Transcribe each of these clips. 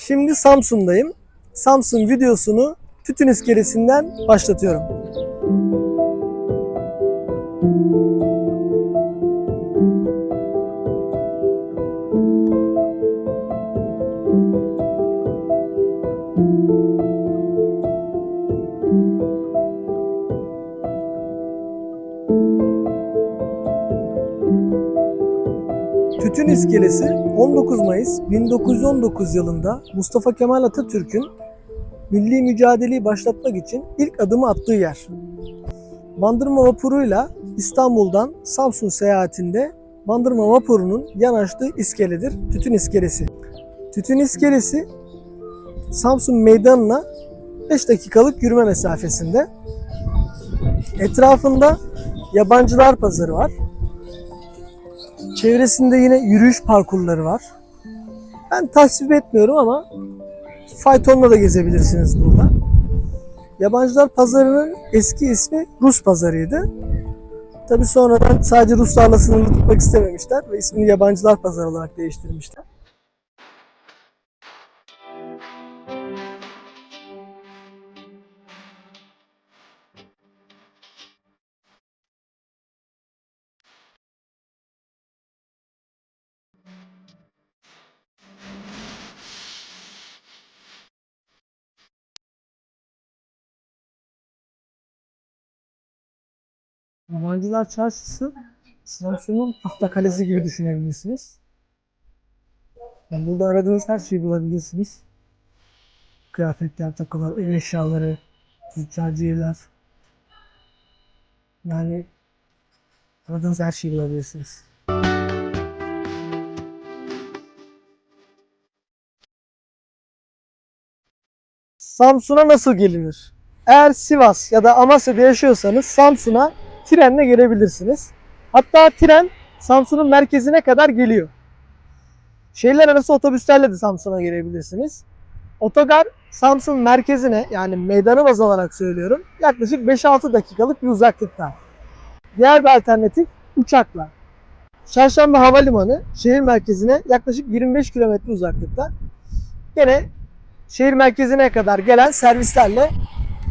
Şimdi Samsun'dayım. Samsun videosunu Tütün İskelesi'nden başlatıyorum. Tütün İskelesi 19 Mayıs 1919 yılında Mustafa Kemal Atatürk'ün milli mücadeleyi başlatmak için ilk adımı attığı yer. Bandırma vapuruyla İstanbul'dan Samsun seyahatinde Bandırma vapurunun yanaştığı iskeledir Tütün İskelesi. Tütün İskelesi Samsun Meydanı'na 5 dakikalık yürüme mesafesinde. Etrafında Yabancılar Pazarı var. Çevresinde yine yürüyüş parkurları var. Ben tasvip etmiyorum ama faytonla da gezebilirsiniz burada. Yabancılar Pazarı'nın eski ismi Rus Pazarı'ydı. Tabii sonradan sadece Ruslarla sınırlı tutmak istememişler ve ismini Yabancılar Pazarı olarak değiştirmişler. Yabancılar Çarşısı Samsun'un Tahtakale'si gibi düşünebilirsiniz. Yani burada aradığınız her şeyi bulabilirsiniz. Kıyafetler, takılar, ev eşyaları, züccaciyeler. Yani aradığınız her şeyi bulabilirsiniz. Samsun'a nasıl gelinir? Eğer Sivas ya da Amasya'da yaşıyorsanız Samsun'a trenle gelebilirsiniz. Hatta tren Samsun'un merkezine kadar geliyor. Şehirler arası otobüslerle de Samsun'a gelebilirsiniz. Otogar Samsun merkezine, yani meydanı baz alarak söylüyorum, yaklaşık 5-6 dakikalık bir uzaklıkta. Diğer bir alternatif uçakla. Çarşamba Havalimanı şehir merkezine yaklaşık 25 kilometre uzaklıkta. Gene şehir merkezine kadar gelen servislerle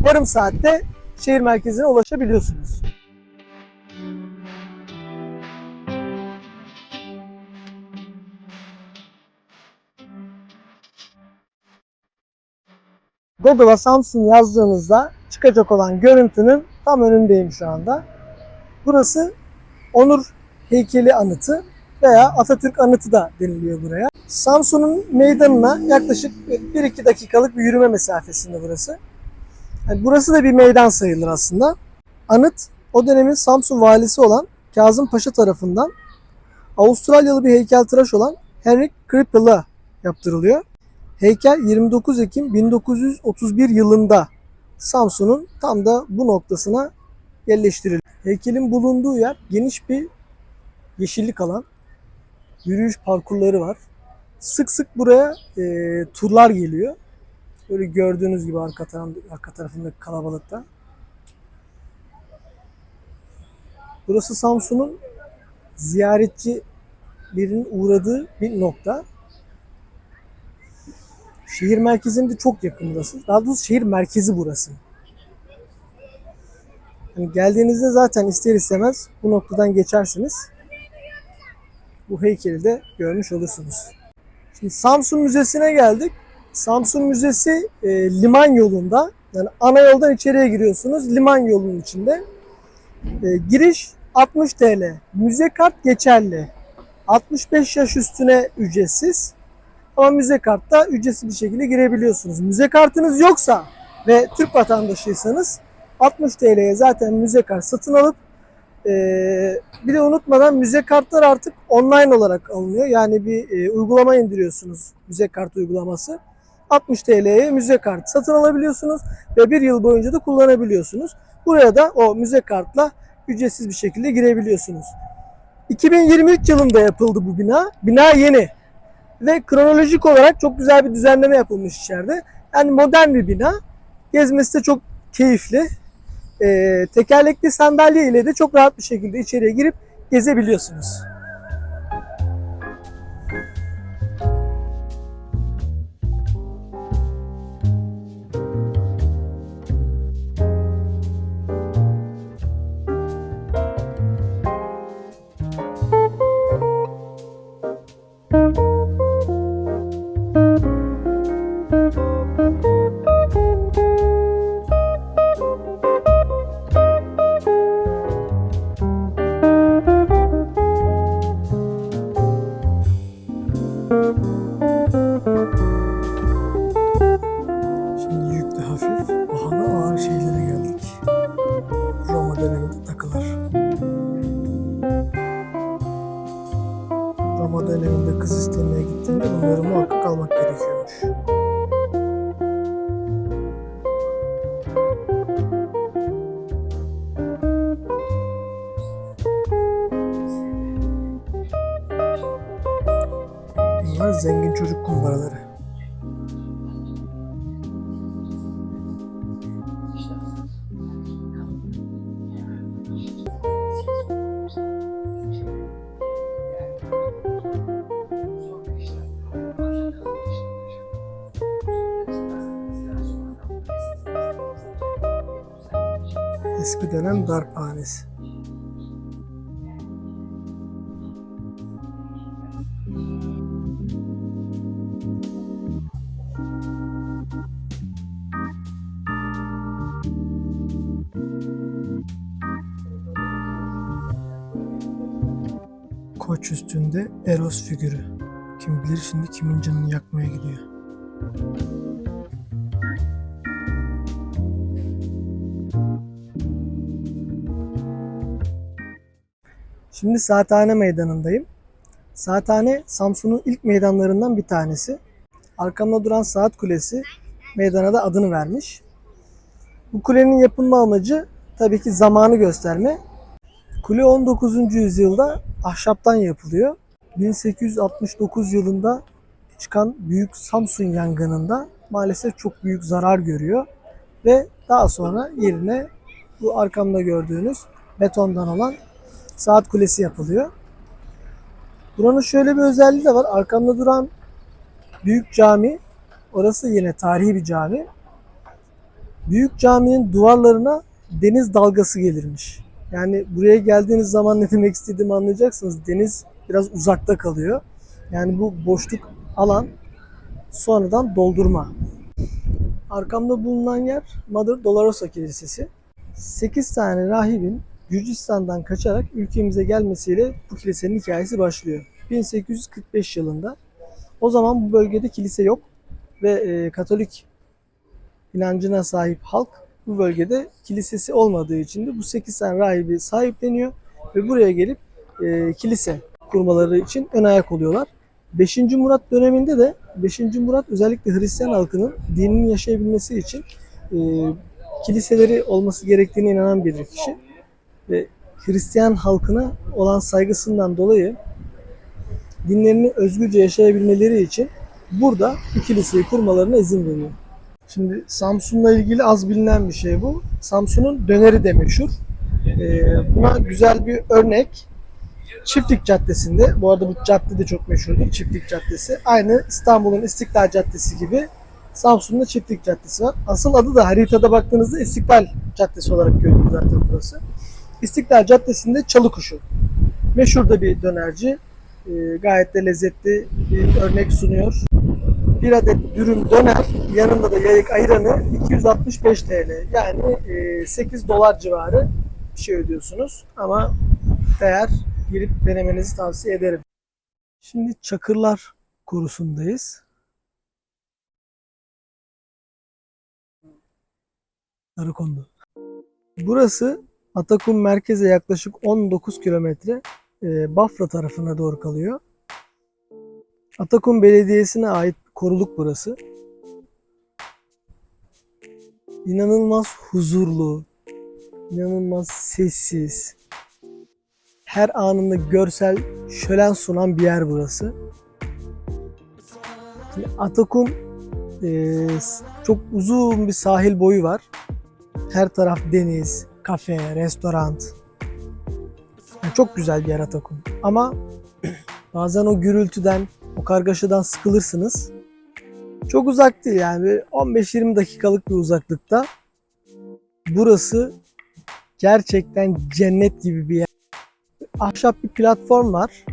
yarım saatte şehir merkezine ulaşabiliyorsunuz. Google'a Samsun yazdığınızda çıkacak olan görüntünün tam önündeyim şu anda. Burası Onur Heykeli Anıtı veya Atatürk Anıtı da deniliyor buraya. Samsun'un meydanına yaklaşık 1-2 dakikalık bir yürüme mesafesinde burası. Yani burası da bir meydan sayılır aslında. Anıt o dönemin Samsun valisi olan Kazım Paşa tarafından Avustralyalı bir heykeltıraş olan Henrik Krippel'a yaptırılıyor. Heykel 29 Ekim 1931 yılında Samsun'un tam da bu noktasına yerleştirildi. Heykelin bulunduğu yer geniş bir yeşillik alan. Yürüyüş parkurları var. Sık sık buraya turlar geliyor. Böyle gördüğünüz gibi arka tarafındaki kalabalıkta. Burası Samsun'un ziyaretçilerin uğradığı bir nokta. Şehir merkezinde çok yakın burası. Daha doğrusu şehir merkezi burası. Yani geldiğinizde zaten ister istemez bu noktadan geçersiniz. Bu heykeli de görmüş olursunuz. Şimdi Samsun Müzesi'ne geldik. Samsun Müzesi liman yolunda. Yani ana yoldan içeriye giriyorsunuz. Liman yolunun içinde. Giriş 60 TL. Müze kart geçerli. 65 yaş üstüne ücretsiz. Ama müze kartta ücretsiz bir şekilde girebiliyorsunuz. Müze kartınız yoksa ve Türk vatandaşıysanız 60 TL'ye zaten müze kart satın alıp bir de unutmadan müze kartlar artık online olarak alınıyor. Yani bir uygulama indiriyorsunuz, müze kart uygulaması. 60 TL'ye müze kartı satın alabiliyorsunuz ve bir yıl boyunca da kullanabiliyorsunuz. Buraya da o müze kartla ücretsiz bir şekilde girebiliyorsunuz. 2023 yılında yapıldı bu bina. Bina yeni ve kronolojik olarak çok güzel bir düzenleme yapılmış içeride. Yani modern bir bina. Gezmesi de çok keyifli. Tekerlekli sandalye ile de çok rahat bir şekilde içeriye girip gezebiliyorsunuz. Şimdi yüklü hafif, pahalı ağır şeylere geldik. Roma döneminde takılar. Roma döneminde kız istemeye gittiğinde bunları muhakkak almak gerekiyormuş. Bunlar zengin çocuk kumbaraları. Eski dönem darphanesi. Koç üstünde Eros figürü. Kim bilir şimdi kimin canını yakmaya gidiyor. Şimdi Saathane Meydanı'ndayım. Saathane, Samsun'un ilk meydanlarından bir tanesi. Arkamda duran Saat Kulesi meydana da adını vermiş. Bu kulenin yapılma amacı tabii ki zamanı gösterme. Kule 19. yüzyılda ahşaptan yapılıyor. 1869 yılında çıkan Büyük Samsun yangınında maalesef çok büyük zarar görüyor. Ve daha sonra yerine bu arkamda gördüğünüz betondan olan Saat Kulesi yapılıyor. Buranın şöyle bir özelliği de var. Arkamda duran Büyük Cami, orası yine tarihi bir cami. Büyük Cami'nin duvarlarına deniz dalgası gelirmiş. Yani buraya geldiğiniz zaman ne demek istediğimi anlayacaksınız. Deniz biraz uzakta kalıyor. Yani bu boşluk alan sonradan doldurma. Arkamda bulunan yer Mother Dolorosa Kilisesi. 8 tane rahibin Gürcistan'dan kaçarak ülkemize gelmesiyle bu kilisenin hikayesi başlıyor. 1845 yılında. O zaman bu bölgede kilise yok ve Katolik inancına sahip halk bu bölgede kilisesi olmadığı için de bu 8 tane rahibi sahipleniyor ve buraya gelip kilise kurmaları için ön ayak oluyorlar. 5. Murat döneminde de 5. Murat özellikle Hristiyan halkının dinini yaşayabilmesi için kiliseleri olması gerektiğine inanan bir kişi ve Hristiyan halkına olan saygısından dolayı dinlerini özgürce yaşayabilmeleri için burada bu kiliseyi kurmalarına izin veriyor. Şimdi Samsun'la ilgili az bilinen bir şey bu. Samsun'un döneri de meşhur. Buna güzel bir örnek Çiftlik Caddesi'nde. Bu arada bu cadde de çok meşhurdur. Çiftlik Caddesi. Aynı İstanbul'un İstiklal Caddesi gibi Samsun'da Çiftlik Caddesi var. Asıl adı da haritada baktığınızda İstiklal Caddesi olarak görünüyor zaten burası. İstiklal Caddesi'nde Çalıkuşu. Meşhur da bir dönerci. Gayet de lezzetli bir örnek sunuyor. Bir adet dürüm döner, yanında da yayık ayranı 265 TL. Yani 8 dolar civarı bir şey ödüyorsunuz. Ama değer, girip denemenizi tavsiye ederim. Şimdi Çakırlar Korusu'ndayız. Arıkondu. Burası Atakum merkeze yaklaşık 19 kilometre Bafra tarafına doğru kalıyor. Atakum Belediyesi'ne ait koruluk burası. İnanılmaz huzurlu, inanılmaz sessiz, her anında görsel şölen sunan bir yer burası. Şimdi Atakum çok uzun bir sahil boyu var. Her taraf deniz, kafe, restoran. Yani çok güzel bir yer Atakum. Ama bazen o gürültüden, o kargaşadan sıkılırsınız. Çok uzak değil yani 15-20 dakikalık bir uzaklıkta. Burası gerçekten cennet gibi bir yer. Ahşap bir platform var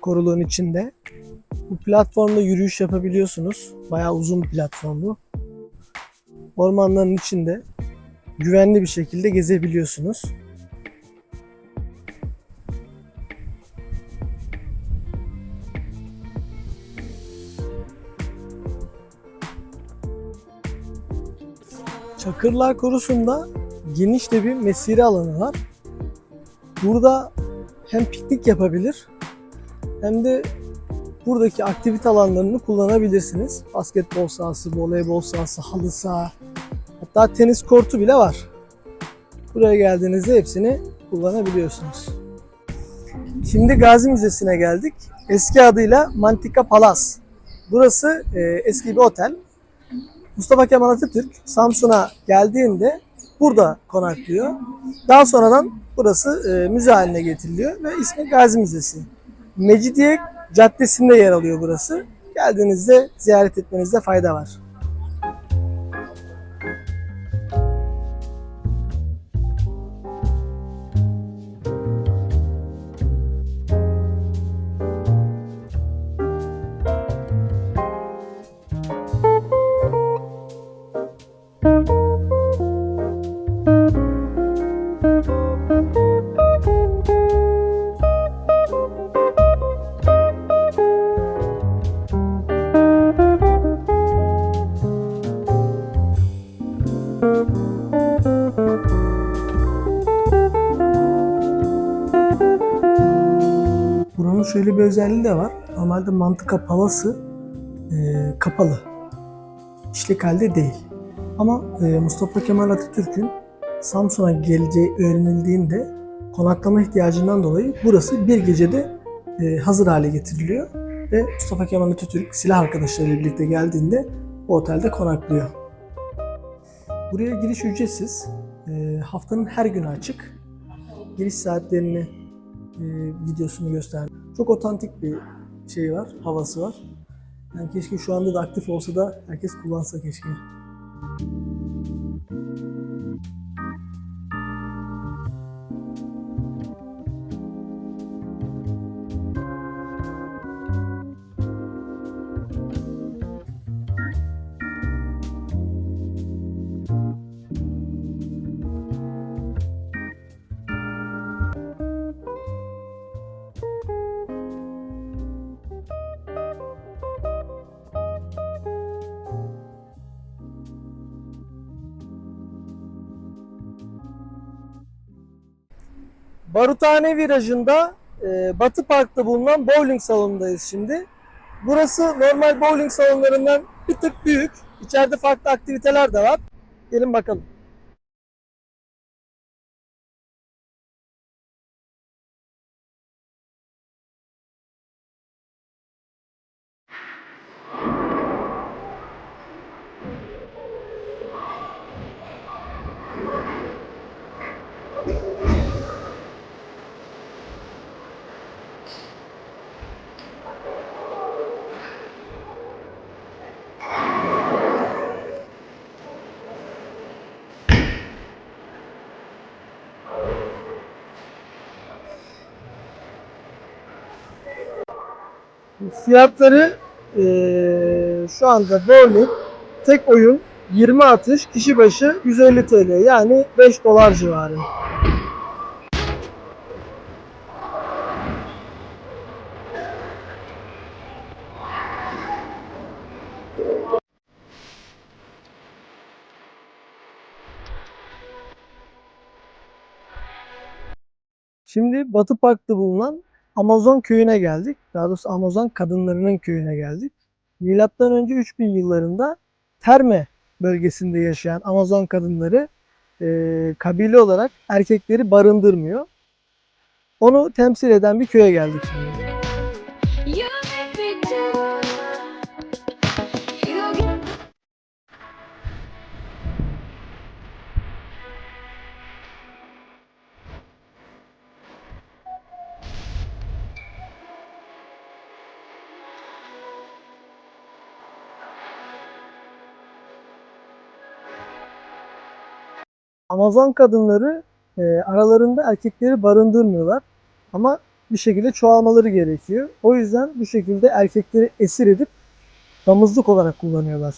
koruluğun içinde. Bu platformda yürüyüş yapabiliyorsunuz. Bayağı uzun bir platform bu. Ormanların içinde güvenli bir şekilde gezebiliyorsunuz. Çakırlar Korusu'nda geniş de bir mesire alanı var. Burada hem piknik yapabilir hem de buradaki aktivite alanlarını kullanabilirsiniz. Basketbol sahası, voleybol sahası, halı saha, hatta tenis kortu bile var. Buraya geldiğinizde hepsini kullanabiliyorsunuz. Şimdi Gazi Müzesi'ne geldik. Eski adıyla Mantika Palace. Burası eski bir otel. Mustafa Kemal Atatürk Samsun'a geldiğinde burada konaklıyor. Daha sonradan burası müze haline getiriliyor ve ismi Gazi Müzesi. Mecidiye Caddesi'nde yer alıyor burası. Geldiğinizde ziyaret etmenizde fayda var. Buranın şöyle bir özelliği de var. Normalde Mantıka Palası kapalı. İşlek halde değil. Ama Mustafa Kemal Atatürk'ün Samsun'a geleceği öğrenildiğinde konaklama ihtiyacından dolayı burası bir gecede hazır hale getiriliyor. Ve Mustafa Kemal Atatürk silah arkadaşlarıyla birlikte geldiğinde bu otelde konaklıyor. Buraya giriş ücretsiz. Haftanın her günü açık. Giriş saatlerini videosunu gösterdim. Çok otantik bir şey var, havası var. Yani keşke şu anda da aktif olsa da herkes kullansa keşke. Baruthane Virajı'nda Batı Park'ta bulunan bowling salonundayız şimdi. Burası normal bowling salonlarından bir tık büyük. İçeride farklı aktiviteler de var. Gelin bakalım. Fiyatları şu anda bowling tek oyun 20 atış kişi başı 150 TL, yani 5 dolar civarı. Şimdi Batı Park'ta bulunan Amazon köyüne geldik. Daha doğrusu Amazon kadınlarının köyüne geldik. Milattan önce 3000 yıllarında Terme bölgesinde yaşayan Amazon kadınları kabile olarak erkekleri barındırmıyor. Onu temsil eden bir köye geldik şimdi. Amazon kadınları aralarında erkekleri barındırmıyorlar. Ama bir şekilde çoğalmaları gerekiyor. O yüzden bu şekilde erkekleri esir edip damızlık olarak kullanıyorlar.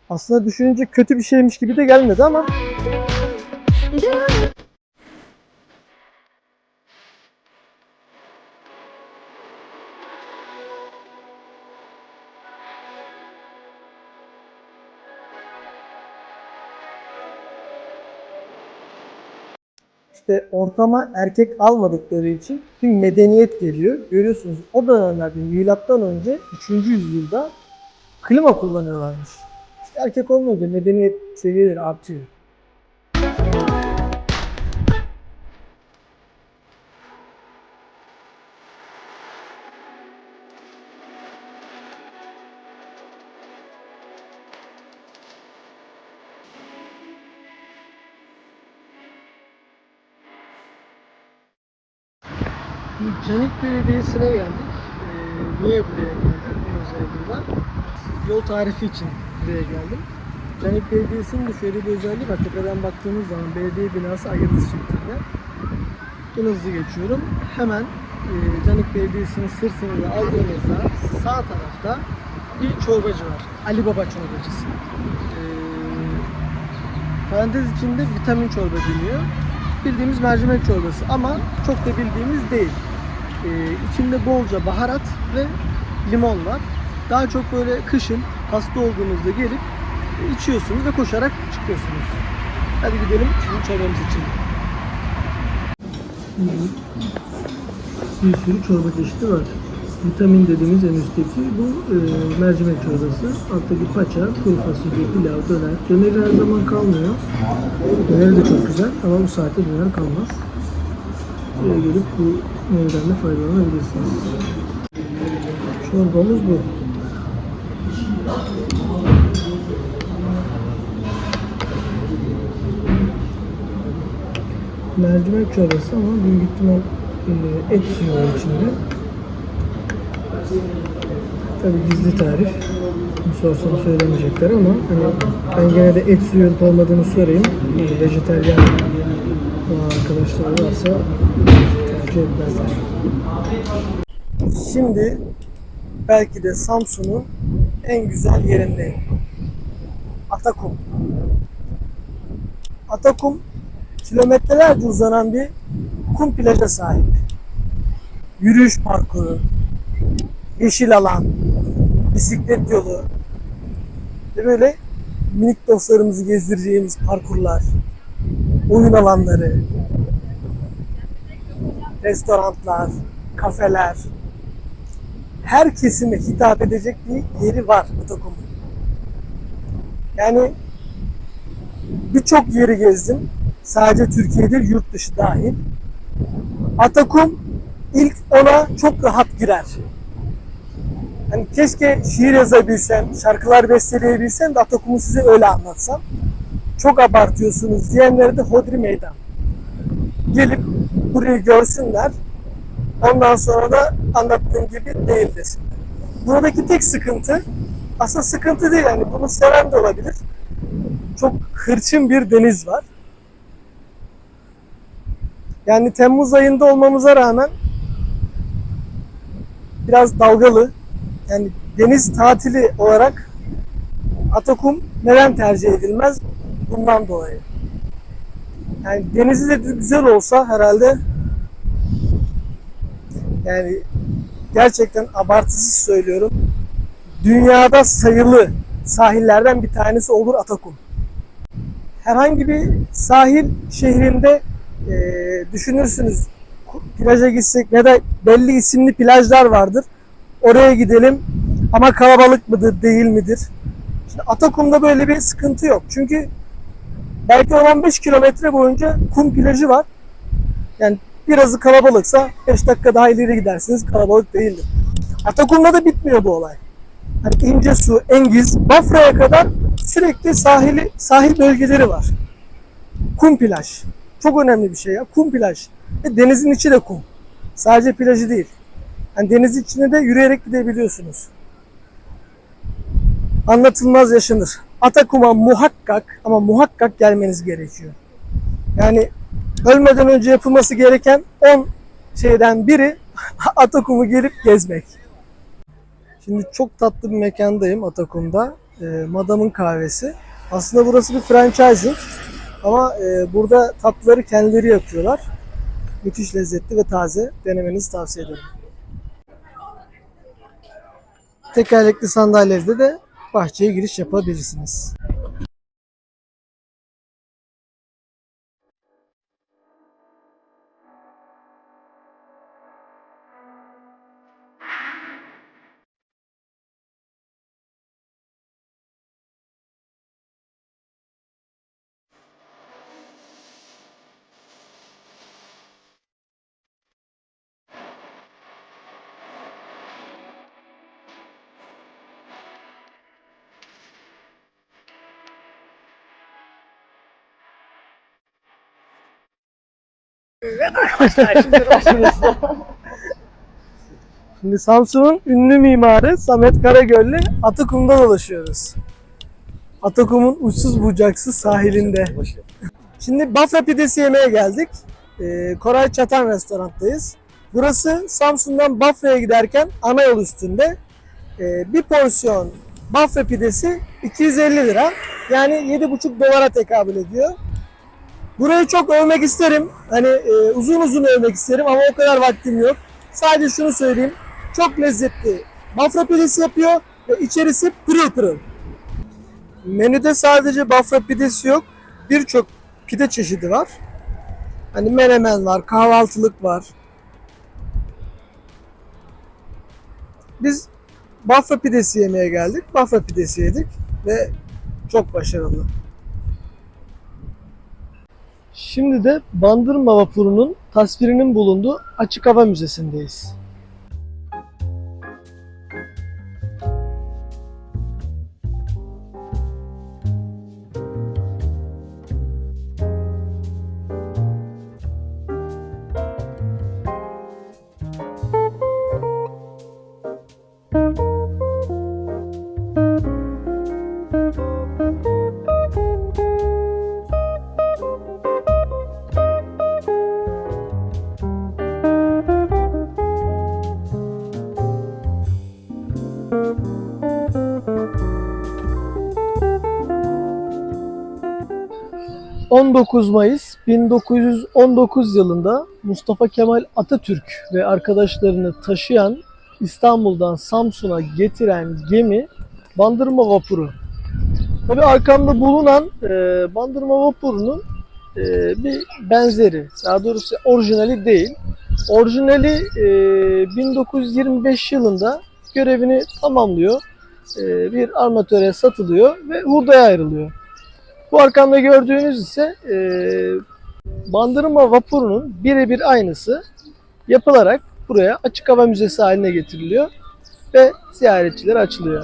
Aslında düşününce kötü bir şeymiş gibi de gelmedi ama İşte ortama erkek almadıkları için bir medeniyet geliyor. Görüyorsunuz o dönemlerde milattan önce 3. yüzyılda klima kullanıyorlarmış. İşte erkek olmayınca medeniyet seviyeleri artıyor. Canik Belediyesi'ne geldik. Niye buraya geldik? Bu özelliğinden. Yol tarifi için buraya geldim. Canik Belediyesi'nin de şöyle bir özelliği var. Tepeden baktığımız zaman belediye binası ayrıntı şeklinde. En hızlı geçiyorum. Hemen Canik Belediyesi'nin sırtını aldığımızda sağ tarafta bir çorbacı var. Ali Baba çorbacısı. Parantez içinde vitamin çorba deniyor. Bildiğimiz mercimek çorbası ama çok da bildiğimiz değil. İçinde bolca baharat ve limon var. Daha çok böyle kışın hasta olduğunuzda gelip içiyorsunuz ve koşarak çıkıyorsunuz. Hadi gidelim şimdi çorbamız için. Bir sürü çorba çeşidi var. Vitamin dediğimiz en üstteki bu mercimek çorbası. Alttaki paça, kuru fasulye, pilav, döner. Döner her zaman kalmıyor. Döner de çok güzel ama bu saatte döner kalmaz. Buraya gelip bu menüden de faydalanabilirsiniz. Çorbamız bu. Mercimek çorbası ama büyük ihtimal et suyu var içinde. Tabii gizli tarif. Sorsam söylemeyecekler ama hani ben gene de et suyu olup olmadığını sorayım. Yani vejetaryen arkadaşlar varsa tercih etmezler. Şimdi belki de Samsun'un en güzel yerindeyim. Atakum. Atakum kilometrelerce uzanan bir kum plaja sahip. Yürüyüş parkuru, yeşil alan, bisiklet yolu ve böyle minik dostlarımızı gezdireceğimiz parkurlar, oyun alanları, restoranlar, kafeler, her kesime hitap edecek bir yeri var Atakum'un. Yani birçok yeri gezdim. Sadece Türkiye'de, yurt dışı dahil. Atakum ilk ona çok rahat girer. Hani keşke şiir yazabilsem, şarkılar besteleyebilsem de Atakum'u size öyle anlatsam. Çok abartıyorsunuz diyenlere de hodri meydan. Gelip burayı görsünler. Ondan sonra da anlattığım gibi değil desinler. Buradaki tek sıkıntı, aslında sıkıntı değil yani bunu seven de olabilir. Çok hırçın bir deniz var. Yani Temmuz ayında olmamıza rağmen biraz dalgalı. Yani deniz tatili olarak Atakum neden tercih edilmez? Bundan dolayı. Yani denizi de güzel olsa herhalde yani gerçekten abartısız söylüyorum. Dünyada sayılı sahillerden bir tanesi olur Atakum. Herhangi bir sahil şehrinde düşünürsünüz plaja gitsek ya da belli isimli plajlar vardır. Oraya gidelim ama kalabalık mıdır değil midir? Şimdi Atakum'da böyle bir sıkıntı yok. Çünkü belki 15 kilometre boyunca kum plajı var. Yani birazı kalabalıksa 5 dakika daha ileri gidersiniz kalabalık değildir. Atakum'da da bitmiyor bu olay. Hani İncesu, Engiz, Bafra'ya kadar sürekli sahil bölgeleri var. Kum plaj. Çok önemli bir şey ya. Kum plaj. Ve denizin içi de kum. Sadece plajı değil. Yani denizin içine de yürüyerek gidebiliyorsunuz. Anlatılmaz yaşanır. Atakum'a muhakkak ama muhakkak gelmeniz gerekiyor. Yani ölmeden önce yapılması gereken 10 şeyden biri Atakum'u gelip gezmek. Şimdi çok tatlı bir mekandayım Atakum'da. Madam'ın kahvesi. Aslında burası bir franchising ama burada tatlıları kendileri yapıyorlar. Müthiş lezzetli ve taze. Denemenizi tavsiye ederim. Tekerlekli sandalyede de bahçeye giriş yapabilirsiniz. Şimdi Samsun'un ünlü mimarı Samet Karagöl'le Atakum'da dolaşıyoruz. Atakum'un uçsuz bucaksız sahilinde. Şimdi Bafra pidesi yemeye geldik. Koray Çatan restoranttayız. Burası Samsun'dan Bafra'ya giderken ana yol üstünde. Bir porsiyon Bafra pidesi 250 lira. Yani 7,5 dolara tekabül ediyor. Burayı çok övmek isterim. Hani uzun uzun övmek isterim ama o kadar vaktim yok. Sadece şunu söyleyeyim. Çok lezzetli Bafra pidesi yapıyor ve içerisi pırıl pırıl. Menüde sadece Bafra pidesi yok. Birçok pide çeşidi var. Hani menemen var, kahvaltılık var. Biz Bafra pidesi yemeye geldik. Bafra pidesi yedik ve çok başarılı. Şimdi de Bandırma Vapuru'nun tasvirinin bulunduğu Açık Hava Müzesi'ndeyiz. ...19 Mayıs 1919 yılında Mustafa Kemal Atatürk ve arkadaşlarını taşıyan, İstanbul'dan Samsun'a getiren gemi Bandırma Vapuru. Tabii arkamda bulunan Bandırma Vapuru'nun bir benzeri, daha doğrusu orijinali değil. Orijinali 1925 yılında görevini tamamlıyor. Bir armatöre satılıyor ve hurdaya ayrılıyor. Bu arkamda gördüğünüz ise Bandırma Vapuru'nun birebir aynısı yapılarak buraya açık hava müzesi haline getiriliyor ve ziyaretçilere açılıyor.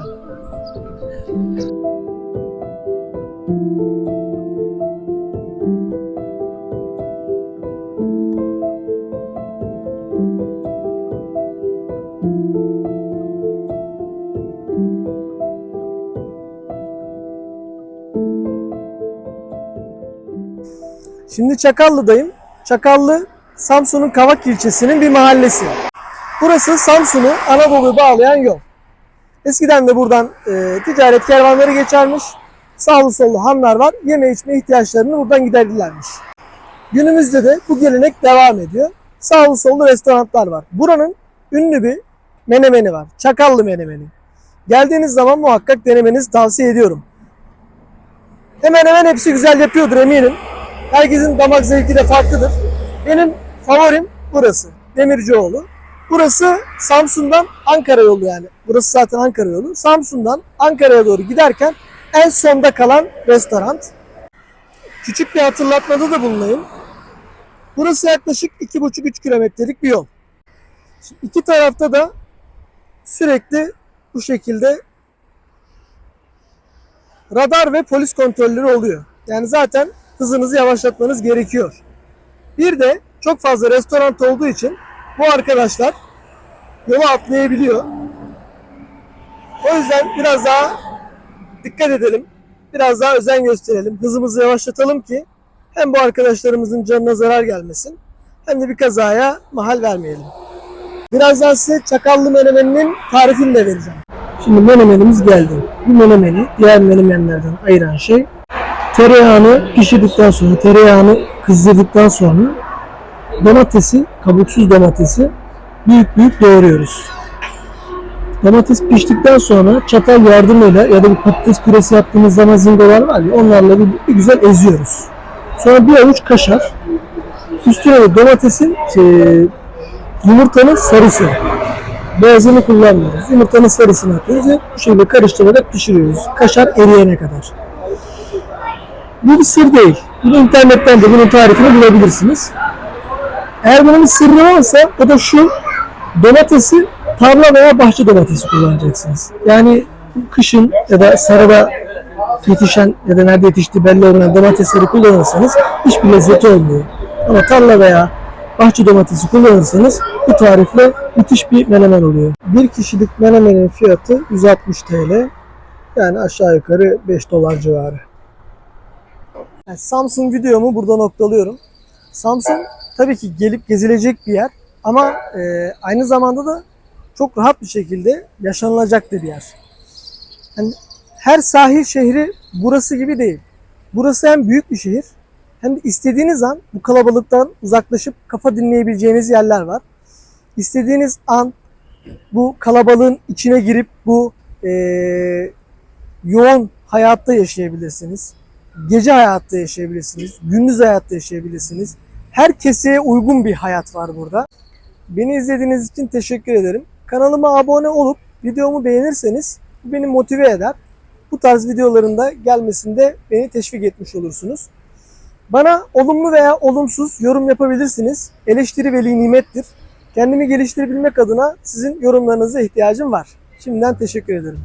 Şimdi Çakallı'dayım. Çakallı, Samsun'un Kavak ilçesinin bir mahallesi. Burası Samsun'u Anadolu'ya bağlayan yol. Eskiden de buradan ticaret kervanları geçermiş. Sağlı sollu hanlar var. Yeme içme ihtiyaçlarını buradan giderdilermiş. Günümüzde de bu gelenek devam ediyor. Sağlı sollu restoranlar var. Buranın ünlü bir menemeni var. Çakallı menemeni. Geldiğiniz zaman muhakkak denemenizi tavsiye ediyorum. Hemen hemen hepsi güzel yapıyordur eminim. Herkesin damak zevki de farklıdır. Benim favorim burası. Demircioğlu. Burası Samsun'dan Ankara yolu yani. Burası zaten Ankara yolu. Samsun'dan Ankara'ya doğru giderken en sonda kalan restoran. Küçük bir hatırlatmada da bulunayım. Burası yaklaşık 2,5-3 kilometrelik bir yol. Şimdi iki tarafta da sürekli bu şekilde radar ve polis kontrolleri oluyor. Yani zaten hızınızı yavaşlatmanız gerekiyor. Bir de çok fazla restoran olduğu için bu arkadaşlar yola atlayabiliyor. O yüzden biraz daha dikkat edelim. Biraz daha özen gösterelim. Hızımızı yavaşlatalım ki hem bu arkadaşlarımızın canına zarar gelmesin hem de bir kazaya mahal vermeyelim. Birazdan size çakallı menemeninin tarifini de vereceğim. Şimdi menemenimiz geldi. Bu menemeni diğer menemenlerden ayıran şey, tereyağını pişirdikten sonra, tereyağını kızdırdıktan sonra domatesi, kabuksuz domatesi büyük büyük doğruyoruz. Domates piştikten sonra çatal yardımıyla ya da bir patates püresi yaptığımız zaman zingolar var ya, onlarla bir güzel eziyoruz. Sonra bir avuç kaşar, üstüne de domatesin yumurtanın sarısı. Beyazını kullanmıyoruz. Yumurtanın sarısını atıyoruz ve bu şekilde karıştırarak pişiriyoruz. Kaşar eriyene kadar. Bu bir sır değil. Bunu internetten de bunun tarifini bulabilirsiniz. Eğer bunun bir sırrı varsa o da şu: domatesi tarla veya bahçe domatesi kullanacaksınız. Yani kışın ya da sarada yetişen ya da nerede yetiştiği belli olmayan domatesleri kullanırsanız hiçbir lezzeti olmuyor. Ama tarla veya bahçe domatesi kullanırsanız bu tarifle müthiş bir menemen oluyor. Bir kişilik menemenin fiyatı 160 TL. Yani aşağı yukarı 5 dolar civarı. Yani Samsun videomu burada noktalıyorum. Samsun tabii ki gelip gezilecek bir yer ama aynı zamanda da çok rahat bir şekilde yaşanılacak da bir yer. Yani her sahil şehri burası gibi değil. Burası hem büyük bir şehir hem de istediğiniz an bu kalabalıktan uzaklaşıp kafa dinleyebileceğiniz yerler var. İstediğiniz an bu kalabalığın içine girip bu yoğun hayatta yaşayabilirsiniz. Gece hayatta yaşayabilirsiniz. Gündüz hayatta yaşayabilirsiniz. Her keseye uygun bir hayat var burada. Beni izlediğiniz için teşekkür ederim. Kanalıma abone olup videomu beğenirseniz bu beni motive eder. Bu tarz videoların da gelmesinde beni teşvik etmiş olursunuz. Bana olumlu veya olumsuz yorum yapabilirsiniz. Eleştiri veli nimettir. Kendimi geliştirebilmek adına sizin yorumlarınıza ihtiyacım var. Şimdiden teşekkür ederim.